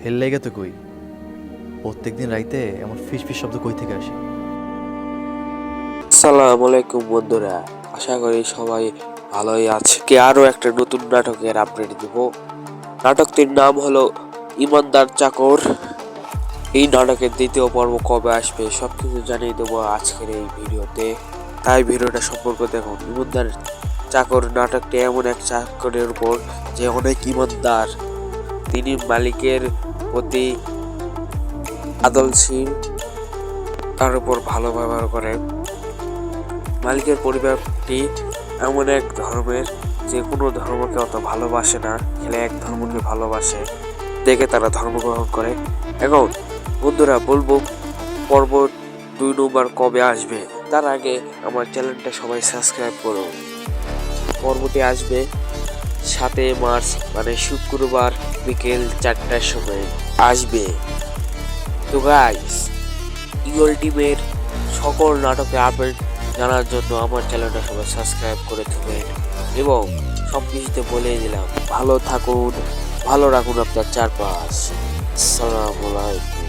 হেল লেগে তো কই প্রত্যেকদিন রাইতে এমন ফিস ফিস শব্দ কই থেকে আসে? আসসালামু আলাইকুম বন্ধুরা, আশা করি সবাই ভালোই আছে। আরো একটা নতুন নাটকের আপডেট দিব। নাটকটির নাম হলো ইমানদার চাকর। এই নাটকের দ্বিতীয় পর্ব কবে আসবে সবকিছু জানিয়ে দেবো আজকের এই ভিডিওতে, তাই ভিডিওটা সম্পর্ক দেখুন। ইমানদার চাকর নাটকটি এমন এক চাকরের উপর যে অনেক ইমানদার। তিনি মালিকের প্রতি আদলশীল, তার উপর ভালো ব্যবহার করে। মালিকের পরিবারটি এমন এক ধর্মের যে কোনো ধর্মকে অত ভালোবাসে না, খেলে এক ধর্মকে ভালোবাসে দেখে তারা ধর্ম গ্রহণ করে। এখন বন্ধুরা বলবো পর্ব 2 নম্বর কবে আসবে, তার আগে আমার চ্যানেলটা সবাই সাবস্ক্রাইব করুন। পর্বটি আসবে 7 মার্চ মানে শুক্রবার বিকেল 4টার সময় আসবে। তো গাইস, ইগল টিমের সকল নাটকের আপডেট জানার জন্য আমার চ্যানেলটা সবাই সাবস্ক্রাইব করে দেবেন এবং সব কিছুতে বলে দিলাম ভালো থাকুন, ভালো রাখুন আপনার চারপাশ। আসসালামু আলাইকুম।